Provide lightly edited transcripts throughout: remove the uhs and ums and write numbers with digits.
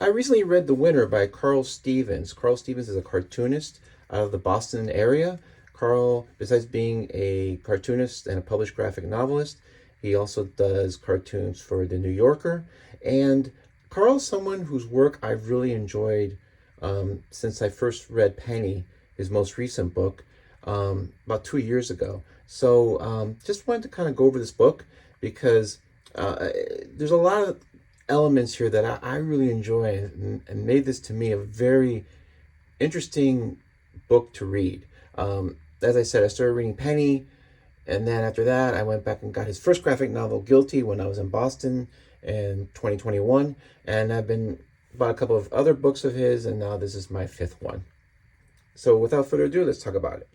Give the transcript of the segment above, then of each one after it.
I recently read The Winner by Carl Stevens. Carl Stevens is a cartoonist out of the Boston area. Carl, besides being a cartoonist and a published graphic novelist, he also does cartoons for The New Yorker. And Carl's someone whose work I've really enjoyed since I first read Penny, his most recent book, about 2 years ago. So just wanted to kind of go over this book because there's a lot of elements here that I really enjoy and made this to me a very interesting book to read. As I said, I started reading Penny, and then after that, I went back and got his first graphic novel, Guilty, when I was in Boston in 2021, and I've been bought a couple of other books of his, and now this is my fifth one. So without further ado, let's talk about it.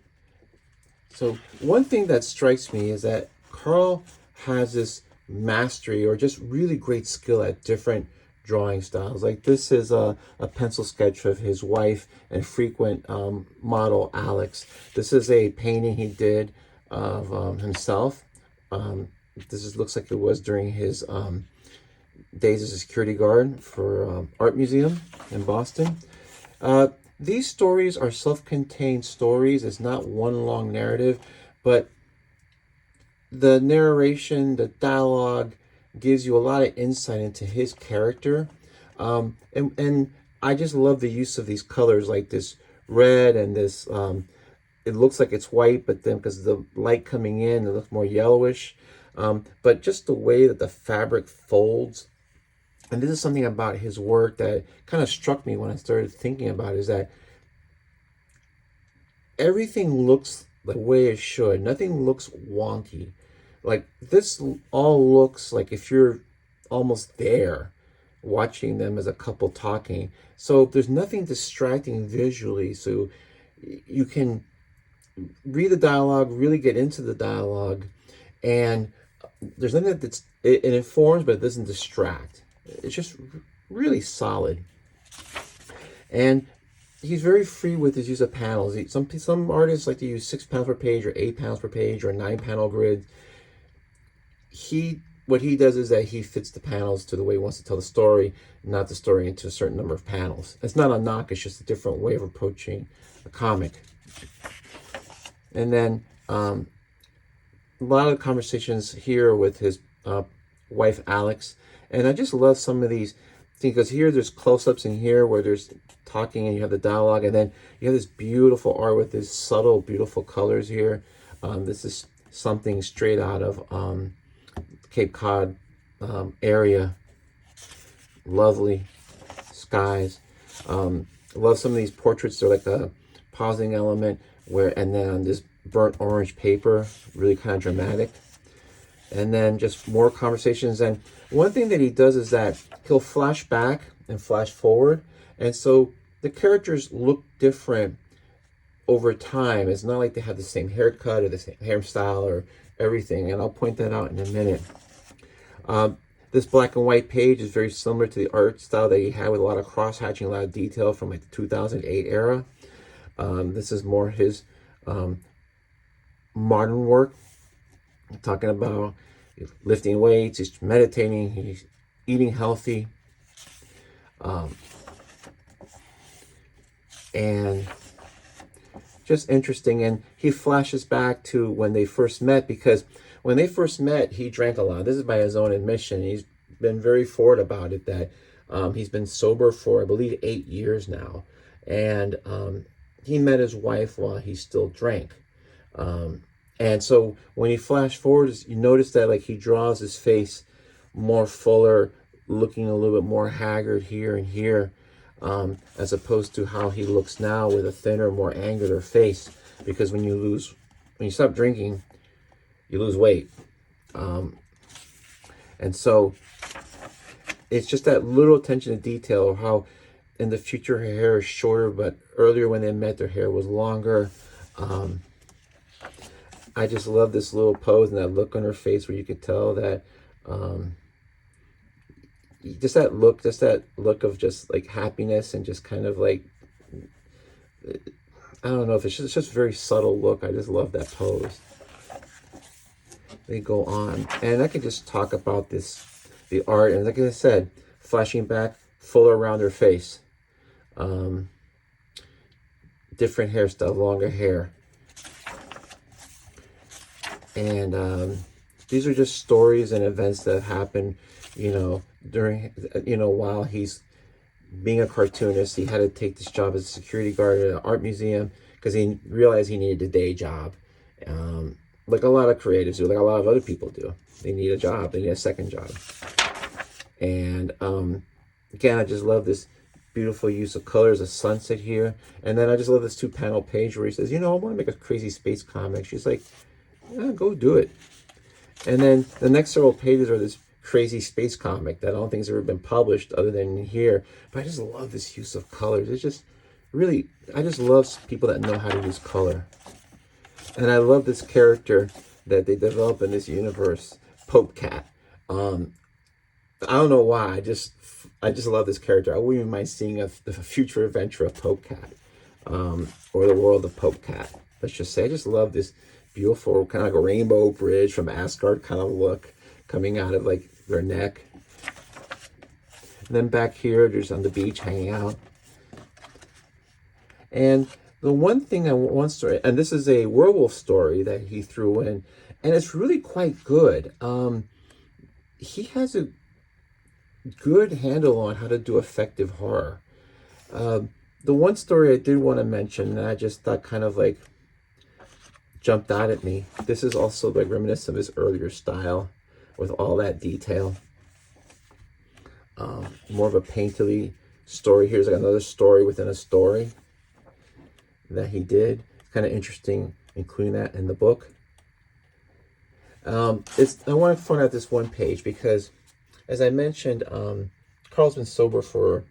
So one thing that strikes me is that Karl has this mastery or just really great skill at different drawing styles. Like this is a pencil sketch of his wife and frequent model Alex. This is a painting he did of himself. Looks like it was during his days as a security guard for art museum in Boston. These stories are self-contained stories. It's not one long narrative, but the narration, the dialogue gives you a lot of insight into his character. And I just love the use of these colors, like this red and this, it looks like it's white, but then because of the light coming in, it looks more yellowish. But just the way that the fabric folds. And this is something about his work that kind of struck me when I started thinking about it, is that everything looks the way it should. Nothing looks wonky. Like this all looks like if you're almost there watching them as a couple talking. So there's nothing distracting visually. So you can read the dialogue, really get into the dialogue, and there's nothing it informs, but it doesn't distract. It's just really solid. And he's very free with his use of panels. Some artists like to use 6 panels per page or 8 panels per page or 9-panel grid. What he does is that he fits the panels to the way he wants to tell the story, not the story into a certain number of panels. It's not a knock, it's just a different way of approaching a comic. And then a lot of conversations here with his wife Alex. And I just love some of these things, because here there's close-ups in here where there's talking and you have the dialogue, and then you have this beautiful art with these subtle, beautiful colors here. This is something straight out of Cape Cod area. Lovely skies. Love some of these portraits. They're like a pausing element and then on this burnt orange paper, really kind of dramatic. And then just more conversations. And one thing that he does is that he'll flash back and flash forward. And so the characters look different over time. It's not like they have the same haircut or the same hairstyle or everything. And I'll point that out in a minute. This black and white page is very similar to the art style that he had, with a lot of cross-hatching, a lot of detail from like the 2008 era. This is more his modern work. Talking about lifting weights, he's meditating, he's eating healthy, and just interesting. And he flashes back to when they first met, because when they first met, he drank a lot. This is by his own admission. He's been very forward about it, that he's been sober for, I believe, 8 years now. And he met his wife while he still drank. And so when he flashed forward, you notice that like he draws his face more fuller, looking a little bit more haggard here and here, as opposed to how he looks now with a thinner, more angular face. Because when you stop drinking, you lose weight. And so it's just that little attention to detail of how in the future her hair is shorter, but earlier when they met, their hair was longer. I just love this little pose and that look on her face where you could tell that, just that look of just like happiness and just kind of like, I don't know if it's just very subtle look. I just love that pose. They go on, and I can just talk about the art, and like I said, flashing back, fuller, rounder face. Different hairstyle, longer hair. And these are just stories and events that happen, during, while he's being a cartoonist. He had to take this job as a security guard at an art museum because he realized he needed a day job. Like a lot of creatives do, like a lot of other people do. They need a job, they need a second job. And again, I just love this beautiful use of colors, a sunset here. And then I just love this 2-panel page where he says, I want to make a crazy space comic. She's like, yeah, go do it. And then the next several pages are this crazy space comic that I don't think has ever been published other than here. But I just love this use of colors. It's just really, I just love people that know how to use color. And I love this character that they develop in this universe, Pope Cat. I don't know why. I just love this character. I wouldn't even mind seeing the future adventure of Pope Cat, or the world of Pope Cat. Let's just say I just love this beautiful kind of like a rainbow bridge from Asgard kind of look coming out of like their neck. And then back here, they're just on the beach hanging out. And the one thing one story, and this is a werewolf story that he threw in, and it's really quite good. He has a good handle on how to do effective horror. The one story I did want to mention, and I just thought kind of like jumped out at me. This is also like reminiscent of his earlier style with all that detail. More of a painterly story. Here's like another story within a story that he did. It's kind of interesting including that in the book. I want to point out this one page because, as I mentioned, Karl's been sober for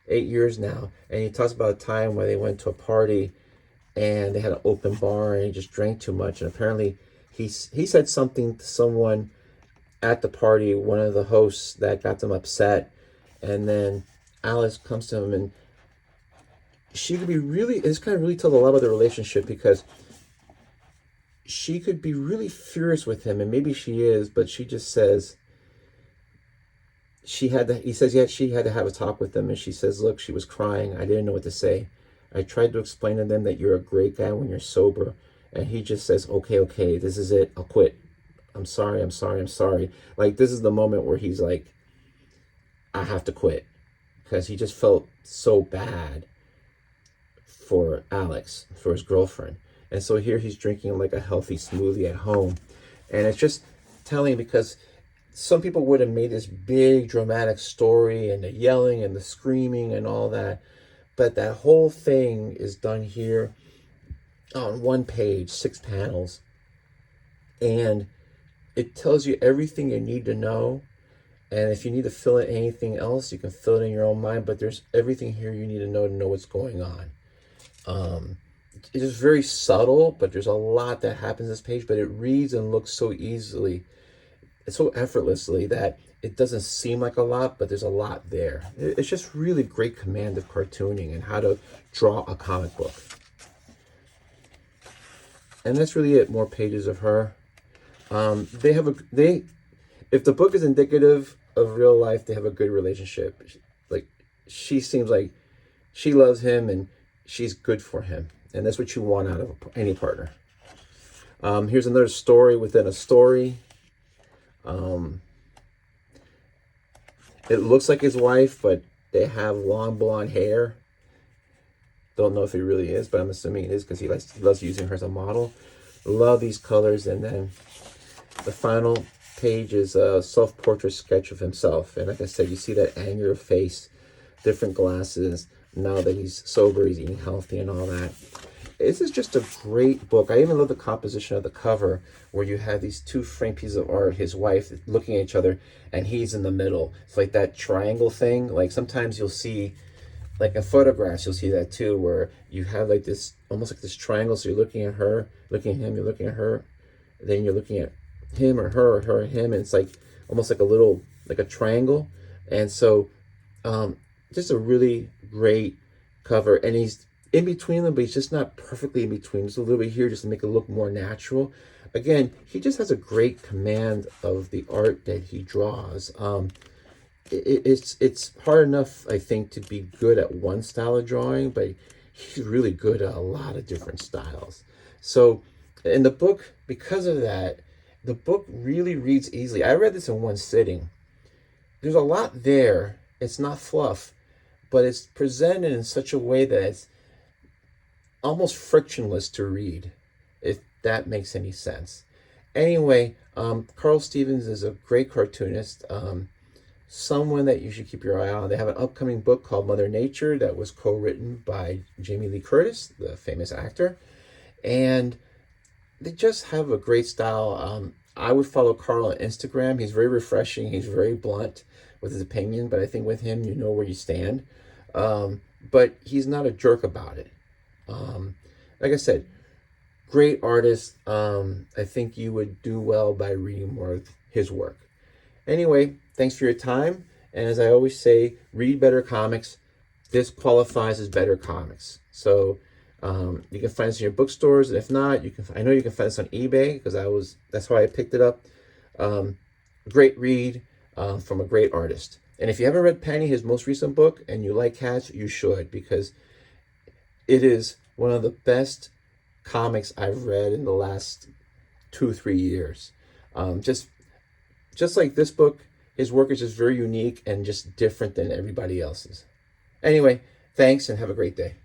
8 years now, and he talks about a time where they went to a party and they had an open bar and he just drank too much, and apparently he said something to someone at the party, one of the hosts, that got them upset, and then Alice comes to him, and she could be really, this kind of really tells a lot about the relationship, because she could be really furious with him, and maybe she is, but she just says he says, yeah, she had to have a talk with him, and she says, look, she was crying, I didn't know what to say. I tried to explain to them that you're a great guy when you're sober, and he just says, okay, this is it, I'll quit. I'm sorry. Like, this is the moment where he's like, I have to quit, because he just felt so bad for Alex, for his girlfriend. And so here he's drinking like a healthy smoothie at home. And it's just telling, because some people would have made this big dramatic story and the yelling and the screaming and all that. But that whole thing is done here on one page, 6 panels. And it tells you everything you need to know. And if you need to fill in anything else, you can fill it in your own mind. But there's everything here you need to know what's going on. It is very subtle, but there's a lot that happens this page. But it reads and looks so easily, so effortlessly, that it doesn't seem like a lot, but there's a lot there. It's just really great command of cartooning and how to draw a comic book. And that's really it. More pages of her. If the book is indicative of real life, they have a good relationship. Like, she seems like she loves him and she's good for him. And that's what you want out of any partner. Here's another story within a story. It looks like his wife, but they have long blonde hair. Don't know if it really is, but I'm assuming it is, because he loves using her as a model. Love these colors. And then the final page is a self-portrait sketch of himself. And like I said, you see that angular face, different glasses. Now that he's sober, he's eating healthy and all that. This is just a great book. I even love the composition of the cover, where you have these 2 framed pieces of art, his wife looking at each other, and he's in the middle. It's like that triangle thing. Like, sometimes you'll see, like in photographs, you'll see that too, where you have like this, almost like this triangle. So you're looking at her, looking at him, you're looking at her, then you're looking at him or her and him, and it's like almost like a little, like a triangle. And so just a really great cover. And he's in between them, but he's just not perfectly in between. Just a little bit here just to make it look more natural. Again, he just has a great command of the art that he draws. it's hard enough, I think, to be good at one style of drawing, but he's really good at a lot of different styles. So in the book, because of that, the book really reads easily. I read this in one sitting. There's a lot there. It's not fluff, but it's presented in such a way that it's almost frictionless to read, if that makes any sense. Anyway, Carl Stevens is a great cartoonist. Someone that you should keep your eye on. They have an upcoming book called Mother Nature that was co-written by Jamie Lee Curtis, the famous actor, and they just have a great style. I would follow Karl on Instagram. He's very refreshing. He's very blunt with his opinion, but I think with him, you know where you stand. But he's not a jerk about it. Like I said, great artist. I think you would do well by reading more of his work. Anyway, thanks for your time. And as I always say, read better comics. This qualifies as better comics. So you can find this in your bookstores, and if not, I know you can find this on eBay because that's how I picked it up. Great read from a great artist. And if you haven't read Penny, his most recent book, and you like cats, you should, because it is one of the best comics I've read in the last 2-3 years. Just like this book, his work is just very unique and just different than everybody else's. Anyway, thanks and have a great day.